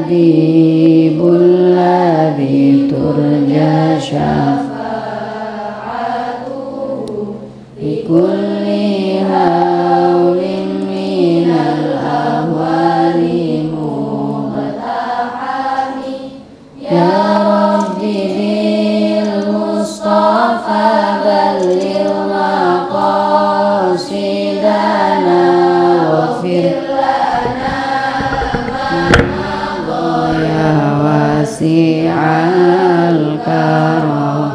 الحبيب الذي ترجى شفاعته بكل هول من الأهوال مقتحم يا ربي بالمصطفى بلغ مقاصدنا واغفر لنا ما مضى يا واسع الكرم.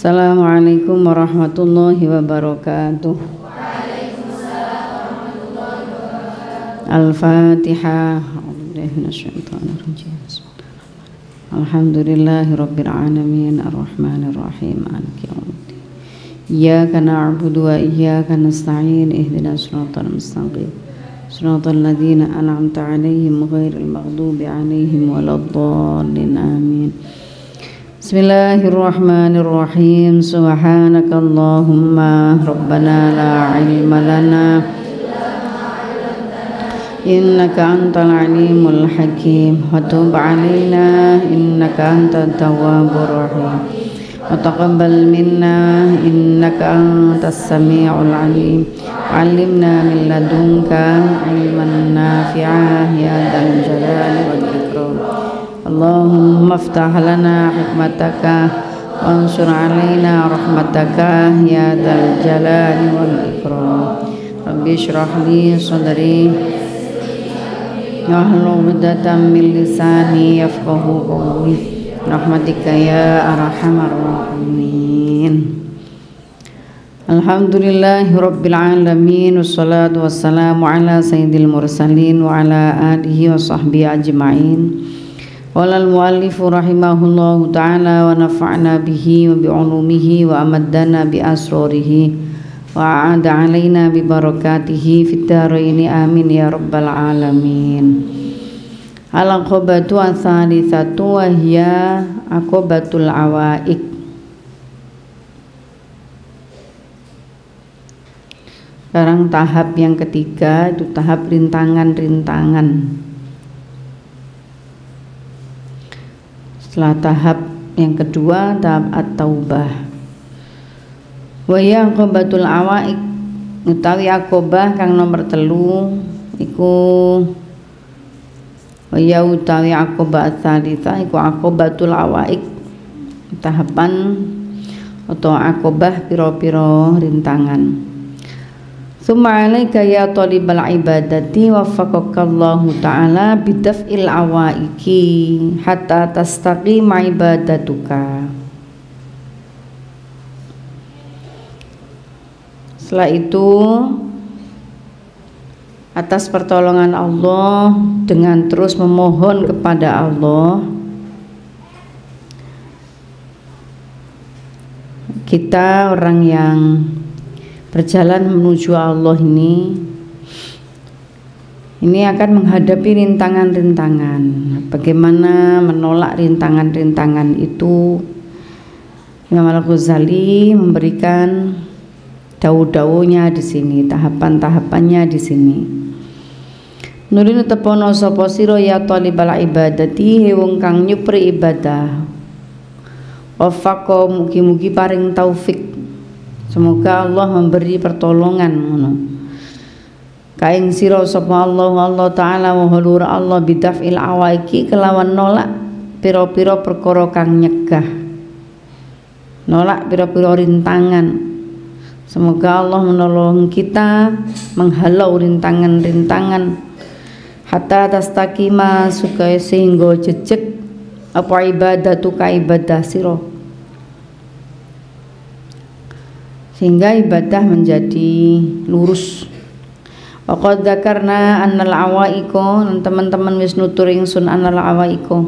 Assalamualaikum warahmatullahi wabarakatuh. Al-Fatihah. Alhamdulillahi rabbil alamin arrahmanir rahim maliki yaumiddin. Iyyaka na'budu wa iyyaka nasta'in ihdinas siratal mustaqim siratal ladzina an'amta 'alaihim ghairil maghdubi 'alaihim waladdallin amin. Bismillahirrahmanirrahim. Subhanakallahumma rabbana la ilma lana innaka antal alimul hakim wa tub alaina innaka antat tawwabur rahim wa taqabbal minna innaka antas samiul alim. 'Allimna min ladunka ilman nafi'an ya dzal jalali wal ikram. Allahumma aftah lana hikmataka wansur alaina rahmataka ya dzal jalali wal ikram. Rabbi shrah li sadri wahlul 'uqdatam min lisani yafqahu qawli rahmatika ya arhamar rahimin. Alhamdulillahi rabbil alamin wassalatu wassalamu ala sayyidil mursalin wa ala alihi wa sahbihi ajma'in. Qala al-muallifu rahimahullahu ta'ala wa nafa'na bihi wa bi'ulumihi wa amaddana bi asrarihi wa a'ada alaina bi barakatihi fid dharaini amin ya rabbal alamin. Al-aqobatu ats-tsalitsatu wa hiya aqobatul awaik. Sekarang tahap yang ketiga itu tahap rintangan-rintangan. Setelah tahap yang kedua tahap at-taubah. Wa ya aqobatul awaik utawi aqobah kang nomor 3 iku wa ya utawi aqobah tsalitsah iku aqobatul awaik, tahapan atau aqobah pira-pira rintangan. Summa alaika ya talibal ibadati waffaqakallahu ta'ala bidaf'il awaiki hatta tastaqima ibadatuka. Setelah itu atas pertolongan Allah dengan terus memohon kepada Allah, kita orang yang berjalan menuju Allah ini akan menghadapi rintangan-rintangan. Bagaimana menolak rintangan-rintangan itu? Imam Al-Ghazali memberikan dawu-dawunya di sini, tahapan-tahapannya di sini. Nulinu tepono sapa sira ya talibal ibadati wong kang nyupri ibadah. Wafaqa mugi-mugi paring taufik. Semoga Allah memberi pertolongan ngono. Kaing sira sapa Allah taala wa hulur Allah bidaf'il awaiki kelawan nolak pira-pira perkara kang nyegah. Nolak pira-pira rintangan. Semoga Allah menolong kita menghalau rintangan-rintangan hatta tastaqima supaya sehingga jejeg apa ibadatuka ibadah sira. Sehingga ibadah menjadi lurus. Waqad dzakarna annal awaiko, teman-teman wis nutur ingsun annal awaiko.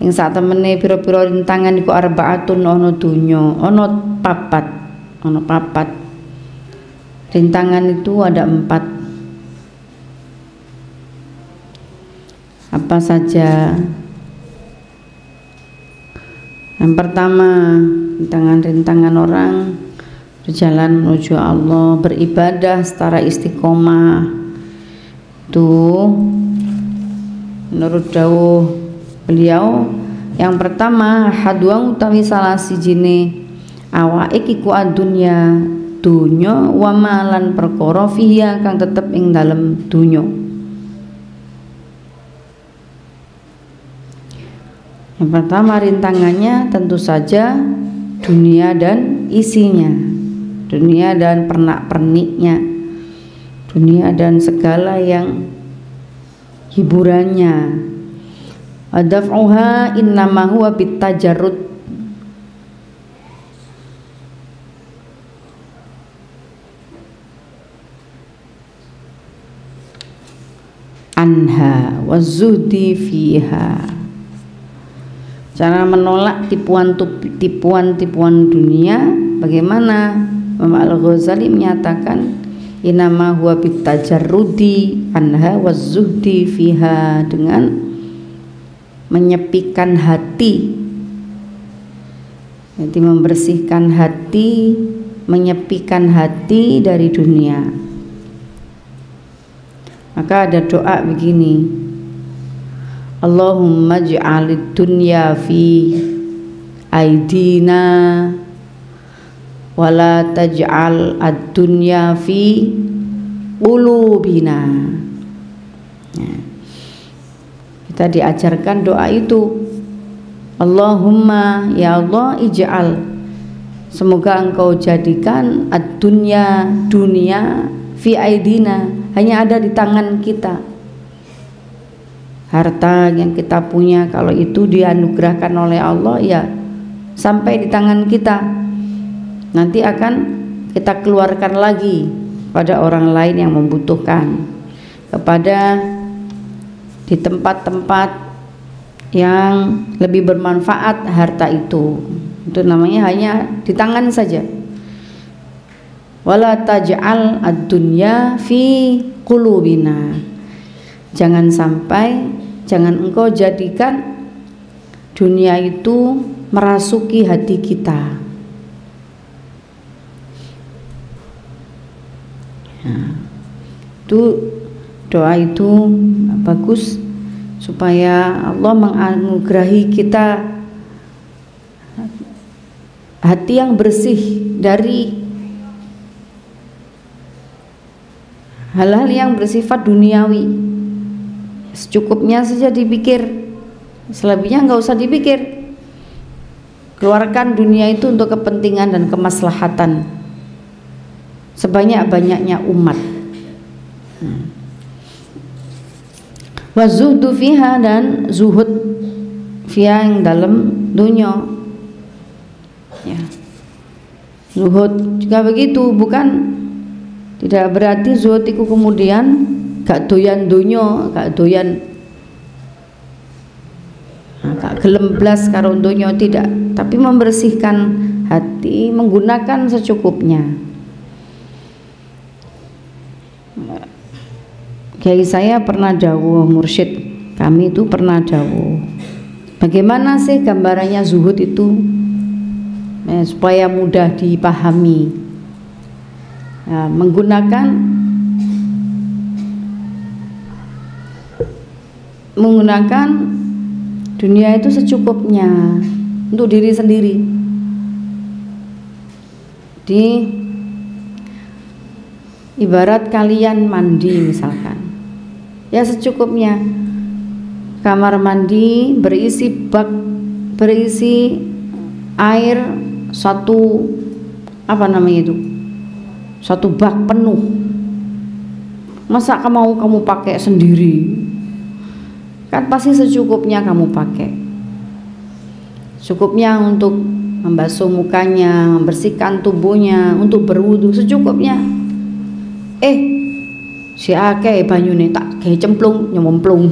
Ing sak temene pira-pira rintangan iku arbaatun ana donya, ana papat. Rintangan itu ada 4. Apa saja? Yang pertama, rintangan-rintangan orang berjalan menuju Allah, beribadah secara istiqomah. Itu Menurut dawuh beliau, yang pertama hadwa utawi salah sijine awake iku adunya dunya wa malan perkara fiha kang tetep ing dalem dunya. Yang pertama rintangannya tentu saja dunia dan isinya, dunia dan pernak-perniknya, dunia dan segala yang hiburannya. Adaf'uha innama huwa bitajarrud anha wazuhdi fiha. Cara menolak tipuan-tipuan dunia bagaimana? Imam Al-Ghazali menyatakan innama huwa bitajarrudi anha wazuhdi fiha, dengan menyepikan hati, jadi membersihkan hati, menyepikan hati dari dunia. Maka ada doa begini, Allahumma ij'alid dunya fi aidina wala taj'al ad-dunya fi qulubina. Kita diajarkan doa itu, Allahumma, ya Allah, ij'al, semoga engkau jadikan ad-dunya, dunia, fi aidina, hanya ada di tangan kita. Harta yang kita punya kalau itu dianugerahkan oleh Allah, ya sampai di tangan kita, nanti akan kita keluarkan lagi pada orang lain yang membutuhkan, kepada di tempat-tempat yang lebih bermanfaat harta itu namanya hanya di tangan saja. Wala taj'al ad-dunya fi qulubina, jangan sampai, jangan engkau jadikan dunia itu merasuki hati kita. Nah, itu doa itu bagus supaya Allah menganugerahi kita hati yang bersih dari hal-hal yang bersifat duniawi. Secukupnya saja dipikir, selebihnya nggak usah dipikir. Keluarkan dunia itu untuk kepentingan dan kemaslahatan sebanyak-banyaknya umat. Wazuhdu fiha, dan zuhud fiha yang dalam dunia. Ya. Zuhud juga begitu, bukan, tidak berarti zuhud itu kemudian gak doyan dunya, gak doyan, gak gelem blas karo dunya, tidak, tapi membersihkan hati, menggunakan secukupnya. Kiai saya pernah dawuh, mursyid kami itu pernah dawuh, bagaimana sih gambarannya zuhud itu supaya mudah dipahami. Nah, menggunakan dunia itu secukupnya untuk diri sendiri. Ibarat kalian mandi misalkan, ya secukupnya. Kamar mandi berisi bak, berisi air satu, apa namanya itu, satu bak penuh. Masa kamu pakai sendiri? Kan pasti secukupnya kamu pakai. Cukupnya untuk membasuh mukanya, membersihkan tubuhnya, untuk berwudu secukupnya. Si akeh banyune tak gawe cemplung nyemplung.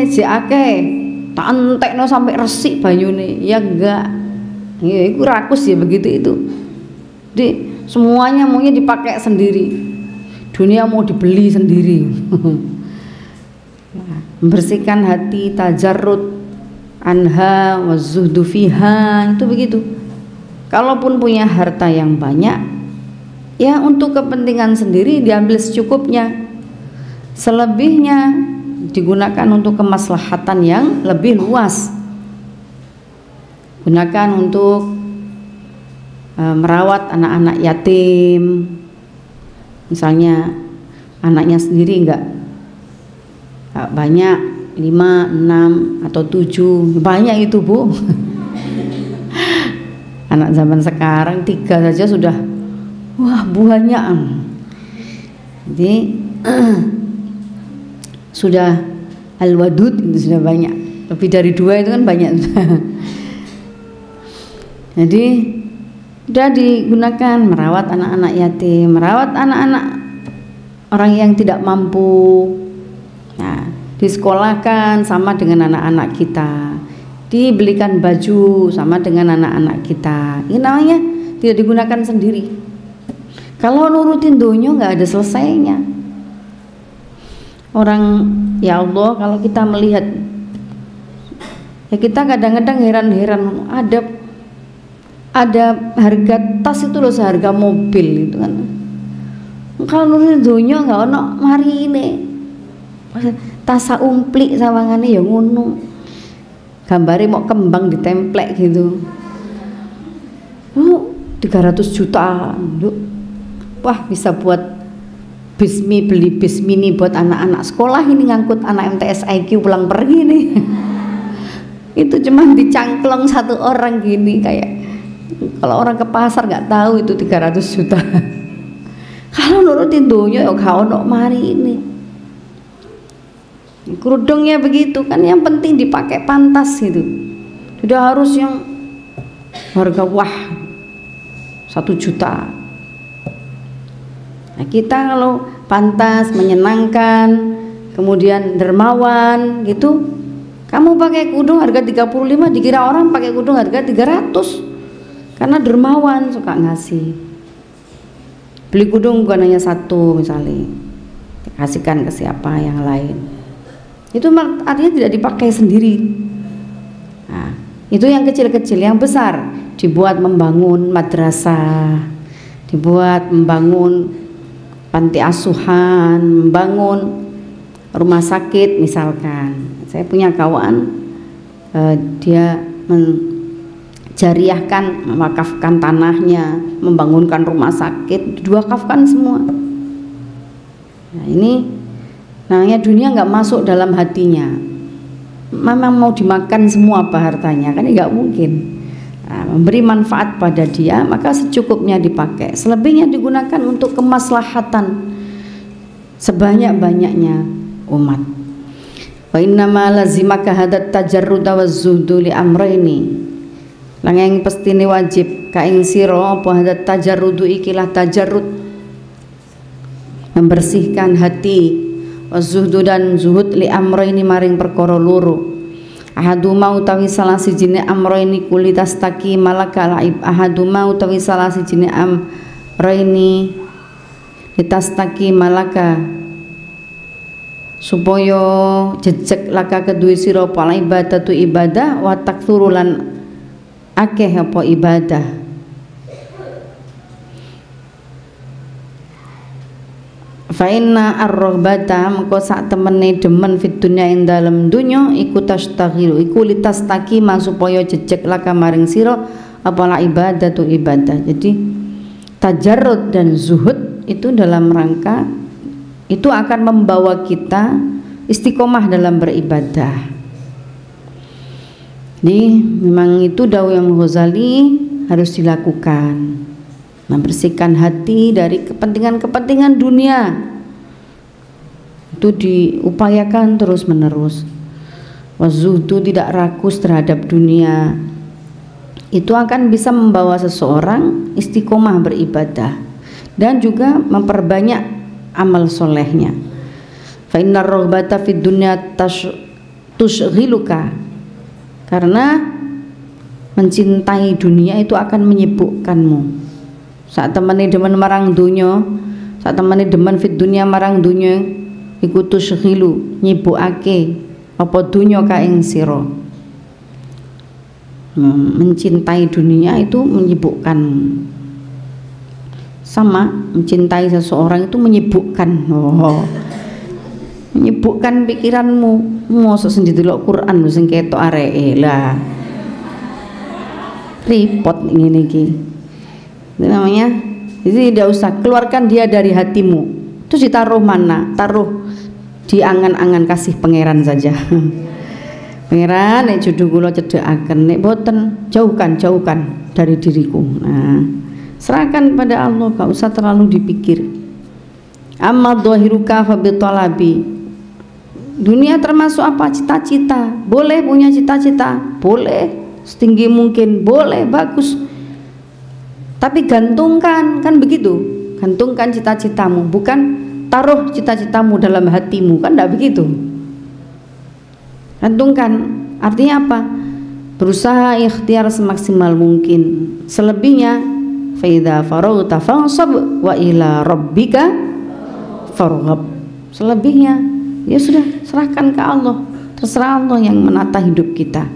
Si akeh tak entekno sampai resik banyune. Ya enggak. Ya iku rakus ya begitu itu. Jadi semuanya maunya dipakai sendiri. Dunia mau dibeli sendiri. Membersihkan hati, tajarrud anha wazuhdu fiha, itu begitu. Kalaupun punya harta yang banyak, ya untuk kepentingan sendiri diambil secukupnya. Selebihnya digunakan untuk kemaslahatan yang lebih luas. Gunakan untuk merawat anak-anak yatim, misalnya anaknya sendiri enggak banyak, 5, 6 atau 7, banyak itu Bu. Anak zaman sekarang 3 saja sudah wah banyak. Jadi sudah al-wadud itu sudah banyak, lebih dari 2 itu kan banyak. Jadi sudah digunakan merawat anak-anak yatim, merawat anak-anak orang yang tidak mampu. Nah, disekolahkan sama dengan anak-anak kita, dibelikan baju sama dengan anak-anak kita. Ini namanya tidak digunakan sendiri. Kalau nurutin dunia nggak ada selesainya. Orang, ya Allah, kalau kita melihat, ya kita kadang-kadang heran-heran, ada harga tas itu loh seharga mobil itu kan. Kalau nurutin dunia nggak ono mari ini. Tas umplik sawangane ya ngono. Gambare mau kembang ditemplek gitu. 300 juta. Wah, bisa buat beli bis mini buat anak-anak sekolah ini, ngangkut anak MTS IQ pulang pergi nih. Itu cuma dicangklong 1 orang gini, kayak kalau orang ke pasar nggak tahu itu 300 juta. Kalau nurutin dunia ya gak ono mari ini. Kerudungnya begitu kan, yang penting dipakai pantas gitu. Sudah harus yang harga wah 1 juta. Nah, kita kalau pantas, menyenangkan, kemudian dermawan gitu, kamu pakai kudung harga 35, dikira orang pakai kudung harga 300 karena dermawan, suka ngasih. Beli kudung bukan hanya 1 misalnya, kasihkan ke siapa yang lain. Itu artinya tidak dipakai sendiri. Nah, itu yang kecil-kecil. Yang besar dibuat membangun madrasah, dibuat membangun panti asuhan, membangun rumah sakit misalkan. Saya punya kawan, dia menjariahkan, mewakafkan tanahnya, membangunkan rumah sakit, diwakafkan semua. Nah, ini namanya dunia nggak masuk dalam hatinya. Memang mau dimakan semua apa hartanya, kan nggak mungkin. Nah, memberi manfaat pada dia, maka secukupnya dipakai, selebihnya digunakan untuk kemaslahatan sebanyak-banyaknya umat. Wa innama lazimaka hadat tajarrud wa zuhdu li amraini. Langeng pestine wajib ka ing sira apa hadat tajarrudu ikilah tajarrud, membersihkan hati, wazuhdu dan zuhud li amraini maring perkara loro. Ahaduma utawi salah sijine amraini kulitas taki malaka laib. Ahaduma utawi salah sijine amraini litastaki malaka supaya jejeg laka kedue sira apa ibadatu ibadah wa taktsuru lan akeh apa ibadah. Fa inna ar-raghbata mengko sak temene demen fid dunya ing dalem dunya iku tastaghilu iku litastaki supaya jejeg laka maring sira apalah ibadatu ibadah. Jadi tajarrud dan zuhud itu dalam rangka itu akan membawa kita istiqomah dalam beribadah. Jadi memang itu dawuh Imam Ghazali harus dilakukan, membersihkan hati dari kepentingan-kepentingan dunia. Itu diupayakan terus menerus. Wazuhdu tidak rakus terhadap dunia. Itu akan bisa membawa seseorang istiqomah beribadah dan juga memperbanyak amal solehnya. Fa innar raghbata fid dunya tushghiluka, karena mencintai dunia itu akan menyibukkanmu. Saat temani demen marang dunya, saat temani demen fit dunya marang dunya iku tushghilu nyibukake apa dunya ka ing sira. Mencintai dunia itu menyibukkan, sama mencintai seseorang itu menyibukkan. menyibukkan pikiranmu. Mosok sing didelok Quran sing ketok areke lah. Repot ngene iki. Itu namanya. Jadi tidak usah keluarkan dia dari hatimu. Terus ditaruh mana? Taruh di angan-angan kasih pangeran saja. Pangeran nek jodoh kula cedhakaken, nek boten jauhkan dari diriku. Nah, serahkan pada Allah, gak usah terlalu dipikir. Amma dhahiruka fa bitalabi. Dunia termasuk apa? Cita-cita. Boleh punya cita-cita, boleh setinggi mungkin, boleh, bagus. Tapi gantungkan, kan begitu. Gantungkan cita-citamu, bukan taruh cita-citamu dalam hatimu, kan tidak begitu. Gantungkan, artinya apa? Berusaha ikhtiar semaksimal mungkin. Selebihnya, fa idza faraghta fansab wa ila rabbika farghab. Selebihnya, ya sudah, serahkan ke Allah. Terserah Allah yang menata hidup kita.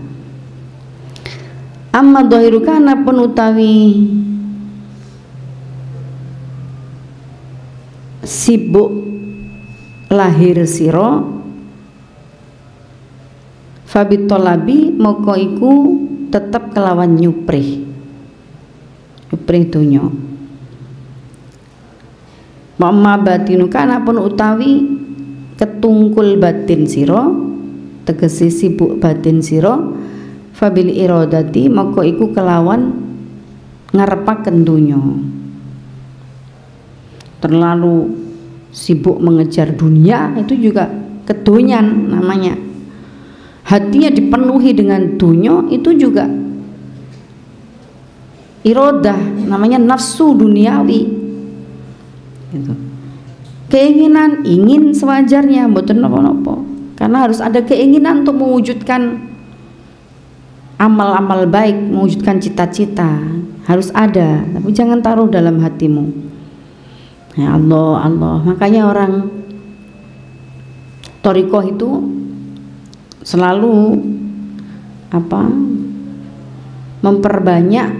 Amma dhahiruka anapun utawi sibuk lahir siro fabitolabi moko iku tetap kelawan nyuprih dunyo. Mama batinu kana pun utawi ketungkul batin siro, tegesi sibuk batin siro fabil irodati moko iku kelawan ngarepaken dunyo. Terlalu sibuk mengejar dunia itu juga kedonyan namanya. Hatinya dipenuhi dengan dunia itu juga irodah, namanya nafsu duniawi gitu. Keinginan, ingin sewajarnya, mboten napa-napa, karena harus ada keinginan untuk mewujudkan amal-amal baik, mewujudkan cita-cita, harus ada, tapi jangan taruh dalam hatimu. Ya Allah, makanya orang thariqah itu selalu memperbanyak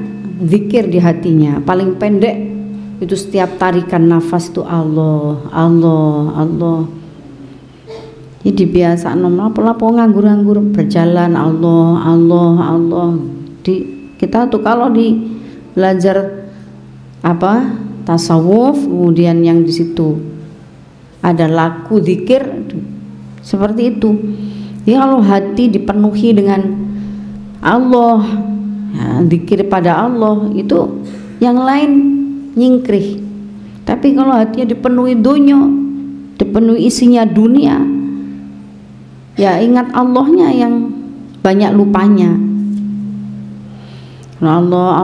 zikir di hatinya. Paling pendek itu setiap tarikan nafas itu Allah. Jadi biasa lapo nganggur-nganggur berjalan Allah. Kita tuh kalau di belajar tasawuf, kemudian yang di situ ada laku zikir seperti itu. Ya, kalau hati dipenuhi dengan Allah, ya, zikir pada Allah, itu yang lain nyingkrih. Tapi kalau hatinya dipenuhi dunia, dipenuhi isinya dunia, ya ingat Allahnya yang banyak lupanya. Allah.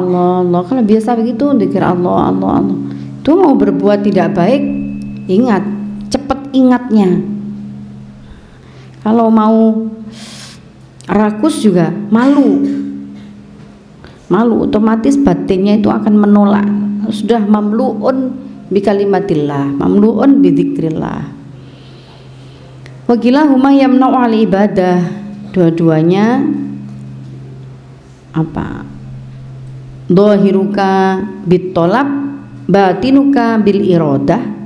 Kalau biasa begitu zikir Allah. Itu mau berbuat tidak baik, ingat, cepat ingatnya. Kalau mau rakus juga malu, otomatis batinnya itu akan menolak. Sudah mamluun bi kalimatillah, mamluun bi dzikrillah. Wa kilahuma yamna'u al ibadah. Dua-duanya dhahiruka bitolab, batinuka bil iradah.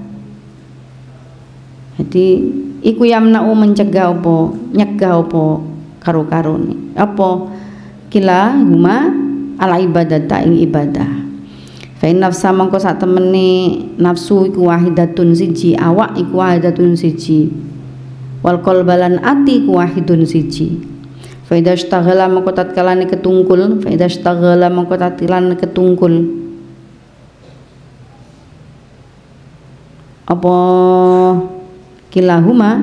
Jadi iku yamna'u mencegah nyegah karo-karone kila huma ala ibadata ing ibadah. Fa in nafsa mangko sak temene nafsu iku wahidatun siji, awak iku wahidatun siji, wal qalbalan ati iku wahidun siji. Fa idza ishtaghala mangko tatkalane ketungkul, kilahuma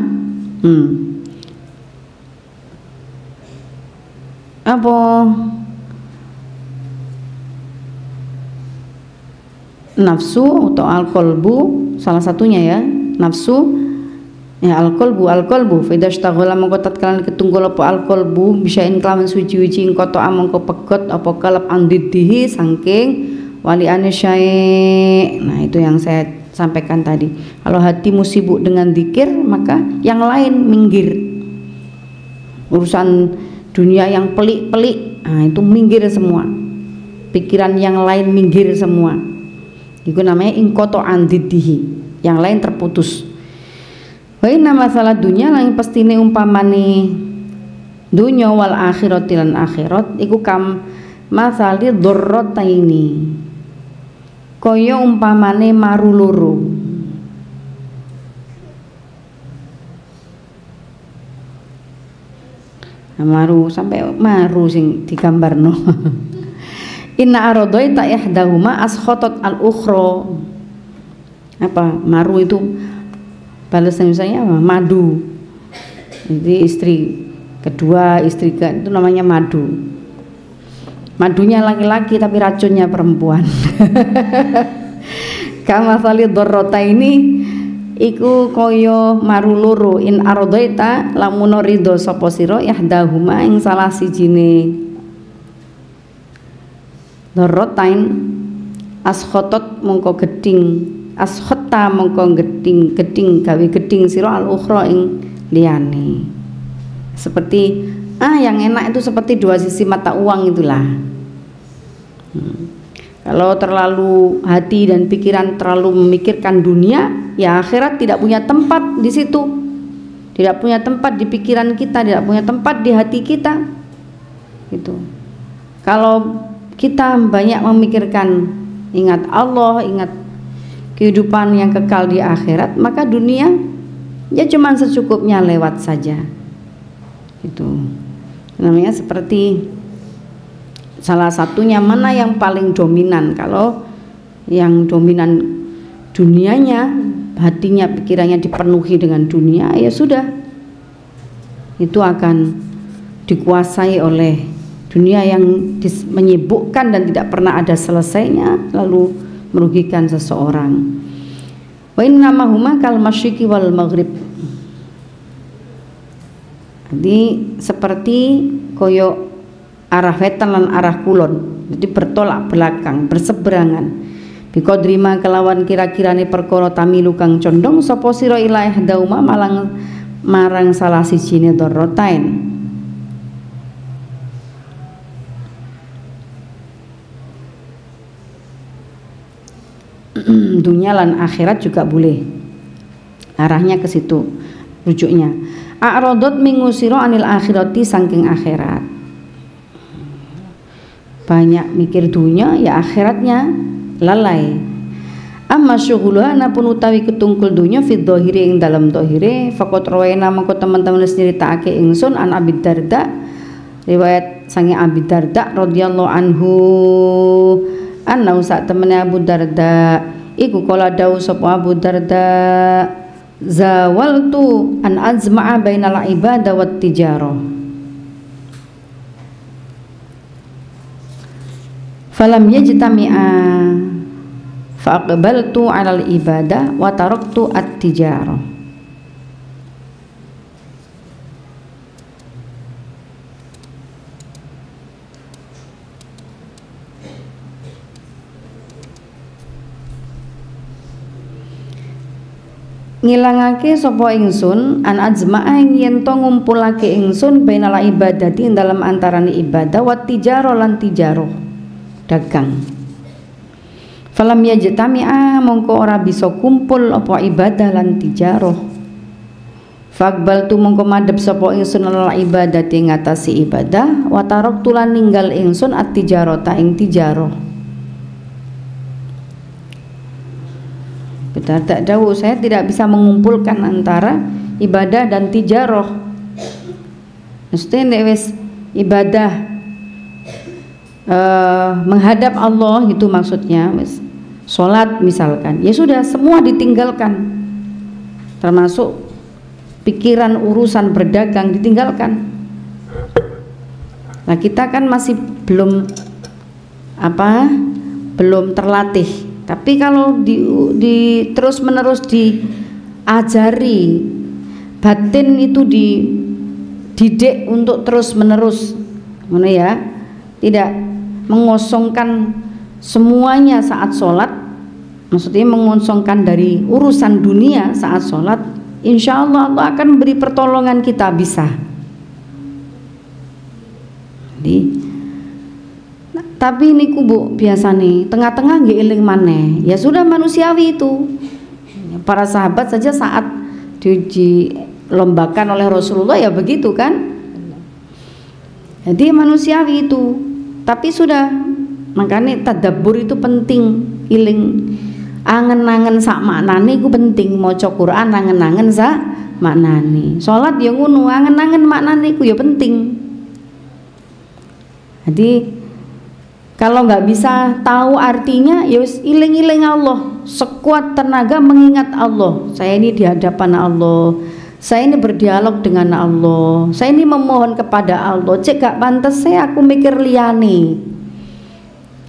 nafsu atau al-qalbu, salah satunya ya, nafsu ya al-qalbu fa idza ishtaghala mangko tatkalan ketungkul apa al-qalbu bisain kelawan suci-suci koto amangko pegot apa kalap andidihi saking waliane syai'. Nah, itu yang saya sampaikan tadi. Kalau hatimu sibuk dengan zikir, maka yang lain minggir. Urusan dunia yang pelik-pelik, nah itu minggir semua. Pikiran yang lain minggir semua. Itu namanya ingkoto andidihi. Yang lain terputus. Wa inna masalah dunya lan pestine umpamane dunya wal akhirati lan akhirat iku kam masali dzarrataini kaya umpamane maru loro. Maru sampai maru sing digambarno. Inna aradai ta ihdahuma askhatat al-ukhra. Apa? Maru itu balasnya misalnya apa? Madu. Jadi istri kedua, istri itu namanya madu. Madunya laki-laki tapi racunnya perempuan. Kama salid darrota ini iku kaya maru loro in aradaita lamun ridho sapa sira yahdahuma ing salah sijine darratain askhatat mongko geding askhata mongko geding gawe geding sira al ukhra ing liyane seperti yang enak itu seperti dua sisi mata uang itulah. Kalau terlalu hati dan pikiran terlalu memikirkan dunia, ya akhirat tidak punya tempat di situ, tidak punya tempat di pikiran kita, tidak punya tempat di hati kita. Gitu. Kalau kita banyak memikirkan ingat Allah, ingat kehidupan yang kekal di akhirat, maka dunia ya cuma secukupnya lewat saja. Itu namanya seperti salah satunya mana yang paling dominan. Kalau yang dominan dunianya, hatinya, pikirannya dipenuhi dengan dunia, ya sudah, itu akan dikuasai oleh dunia yang menyibukkan dan tidak pernah ada selesainya, lalu merugikan seseorang. Wa innamahuma kal masyriqi wal maghrib. Jadi seperti koyo arah wetan lan arah kulon, jadi bertolak belakang, berseberangan. Biqadrima kelawan kira-kirane perkara tamilu kang condong sapa sira ila ihdauma malang marang salah sijine darratain. Dunia lan akhirat juga boleh. Arahnya ke situ rujuknya. A'radot mingusira anil akhirati saking akhirat. Banyak mikir dunia ya akhiratnya lalai. Amma syughuluha napun utawi ketungkul dunia fid dhahiri ing dalam dhahire faqat rawaina mengko teman-teman nyeritakake ingsun an Abi Darda riwayat sange Abi Darda radhiyallahu anhu anna sak temene Abu Darda iku kala dawuh sapa Abu Darda zawaltu an azma'a bainal ibadah wat tijarah. Falam yajtami'a fa'aqbaltu 'alal ibadah wa taraktu at-tijarah. Ngilangake sapa ingsun an ajma'a yen to ngumpulake ingsun bainal ibadati ing dalam antarane ibadah wat tijarah lan tijarah dagang. Falam yajtami'a mongko ora bisa kumpul apa ibadah lan tijarah. Faqbaltu mongko madhep sapa ingsun lan ibadati ngatasi ibadah wa taraktu lan ninggal ingsun at-tijarata ing tijarah. Betul tak dawuh saya tidak bisa mengumpulkan antara ibadah dan tijarah. Mesti nek wis ibadah menghadap Allah itu maksudnya sholat misalkan ya sudah semua ditinggalkan termasuk pikiran urusan berdagang ditinggalkan. Nah kita kan masih belum terlatih, tapi kalau di terus menerus diajari batin itu dididik untuk terus menerus mana ya, tidak mengosongkan semuanya saat sholat, maksudnya mengosongkan dari urusan dunia saat sholat, insya Allah Allah akan beri pertolongan kita bisa. Jadi, tapi ini kubu biasa nih tengah-tengah nggak eling maneh, ya sudah manusiawi itu. Para sahabat saja saat diuji lombakan oleh Rasulullah ya begitu kan. Jadi manusiawi itu. Tapi sudah, makanya tadabbur itu penting, iling angen-angen sak maknane iku penting. Maca Quran angen-angen sak maknane. Salat ya ngono, angen-angen maknane iku ya penting. Jadi kalau nggak bisa tahu artinya ya iling-iling Allah, sekuat tenaga mengingat Allah. Saya ini di hadapan Allah, saya ini berdialog dengan Allah, saya ini memohon kepada Allah. Cek gak pantas saya aku mikir liyane.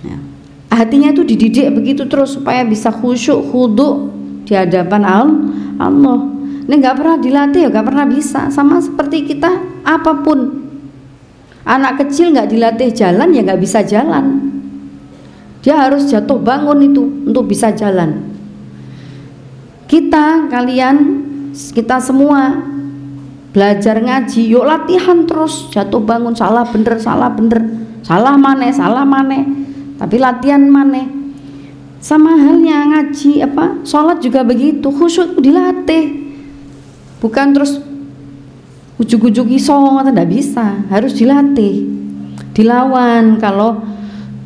Ya. Hatinya itu dididik begitu terus supaya bisa khusyuk, khudu di hadapan Allah. Ini nggak pernah dilatih ya nggak pernah bisa. Sama seperti kita, apapun anak kecil nggak dilatih jalan ya nggak bisa jalan. Dia harus jatuh bangun itu untuk bisa jalan. Kita, kalian, kita semua belajar ngaji, yuk latihan terus, jatuh bangun, salah bener, salah maneh, tapi latihan maneh. Sama halnya ngaji sholat juga begitu, khusyuk dilatih, bukan terus ujuk-ujuk iso, tidak bisa, harus dilatih, dilawan. Kalau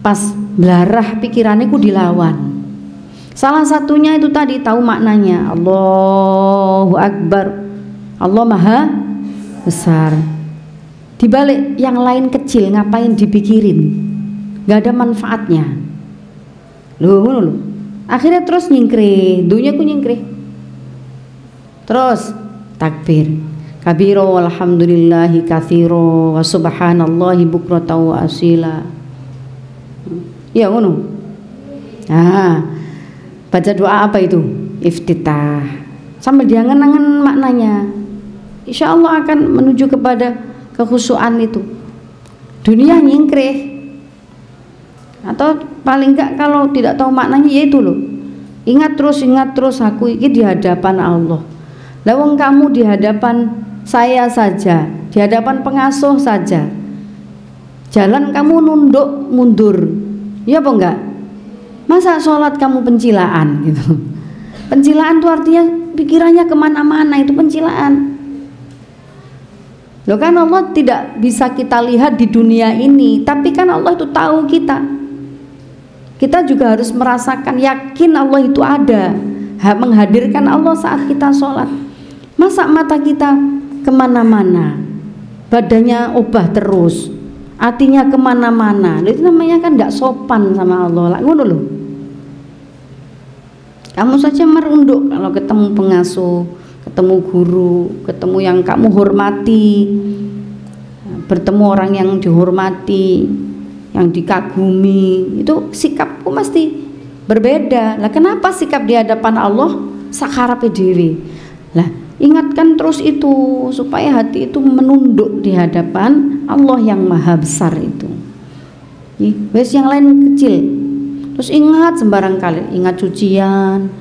pas belarah pikirannya ku dilawan. Salah satunya itu tadi tahu maknanya. Allahu Akbar, Allah Maha Besar. Dibalik yang lain kecil ngapain dipikirin, gak ada manfaatnya. Loh. Akhirnya terus nyingkre, dunia ku nyingkre. Terus takbir kabiro walhamdulillahi katsiro wa subhanallahi bukratan wa asila. Ya ngono. Nah, baca doa apa itu? Iftitah. Sambil diangen-angen maknanya. Insya Allah akan menuju kepada kekhusyuan itu. Dunia nyingkreh. Atau paling enggak kalau tidak tahu maknanya yaitu loh. Ingat terus aku ini di hadapan Allah. Lawang kamu di hadapan saya saja, di hadapan pengasuh saja. Jalan kamu nunduk mundur. Ya apa enggak? Masa sholat kamu pencilaan gitu? Pencilaan itu artinya pikirannya kemana-mana, itu pencilaan. Loh kan Allah tidak bisa kita lihat di dunia ini, tapi kan Allah itu tahu kita. Kita juga harus merasakan, yakin Allah itu ada, menghadirkan Allah saat kita sholat. Masa mata kita kemana-mana, badannya obah terus, hatinya kemana-mana, itu namanya kan tidak sopan sama Allah. Ngono loh. Kamu saja merunduk kalau ketemu pengasuh, ketemu guru, ketemu yang kamu hormati, bertemu orang yang dihormati, yang dikagumi, itu sikapku mesti berbeda. Lah kenapa sikap di hadapan Allah sakarape dhewe? Lah ingatkan terus itu supaya hati itu menunduk di hadapan Allah yang maha besar itu. Wes yang lain kecil. Terus ingat sembarang kali, ingat cucian,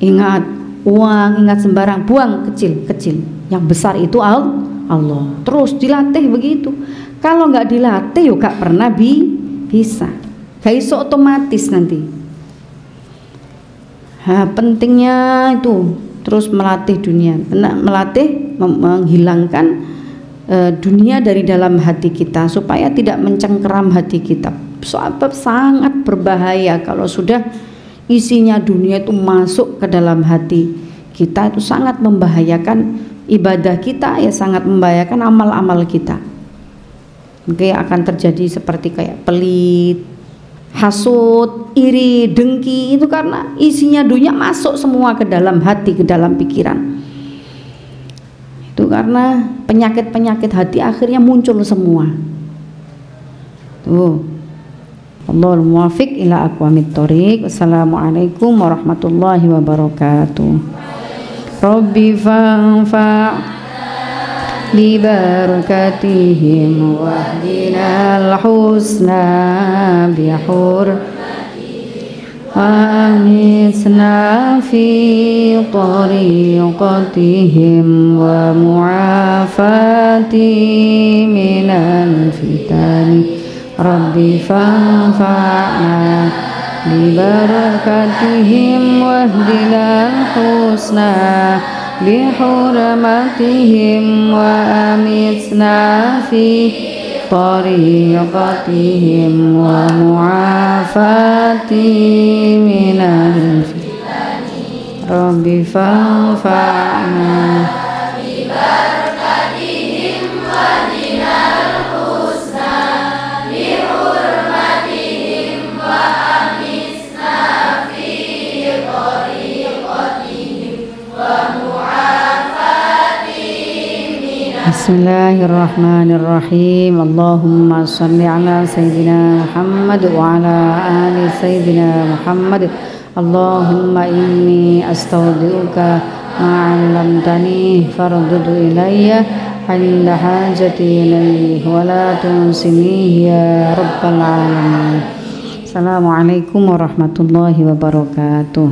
ingat uang, ingat sembarang, buang kecil-kecil. Yang besar itu Allah. Terus dilatih begitu. Kalau nggak dilatih, yuk gak pernah bisa. Gak iso otomatis nanti. Pentingnya itu terus melatih dunia, melatih menghilangkan dunia dari dalam hati kita supaya tidak mencengkeram hati kita. Sebab sangat berbahaya kalau sudah isinya dunia itu masuk ke dalam hati kita, itu sangat membahayakan ibadah kita, ya sangat membahayakan amal-amal kita. Oke, akan terjadi seperti kayak pelit, hasut, iri, dengki, itu karena isinya dunia masuk semua ke dalam hati, ke dalam pikiran. Itu karena penyakit-penyakit hati akhirnya muncul semua. Tuh. Allahul muwafiq ila aqwamit thoriq. Wassalamualaikum warahmatullahi wabarakatuh. Rabbi fanfa' bi barakatihim wahdinal husna bi Amisna fi tariqatihim wa mu'afati minal fitani Rabbi fanfa'na bi barakatihim wahdinal husna بحرمتهم وأمتنا في طريقتهم ومعافاتهم من الفتن رب فانفعنا ببركتهم وزنا الحسنى بحرمتهم وأمتنا في طريقتهم ومعافاتهم بسم الله الرحمن الرحيم اللهم صل على سيدنا محمد وعلى آل سيدنا محمد اللهم إني أستودعك ما علمتني فاردد إلي عند حاجتي إليه ولا تنسنيه يا رب العالمين. Assalamualaikum warahmatullahi wabarakatuh.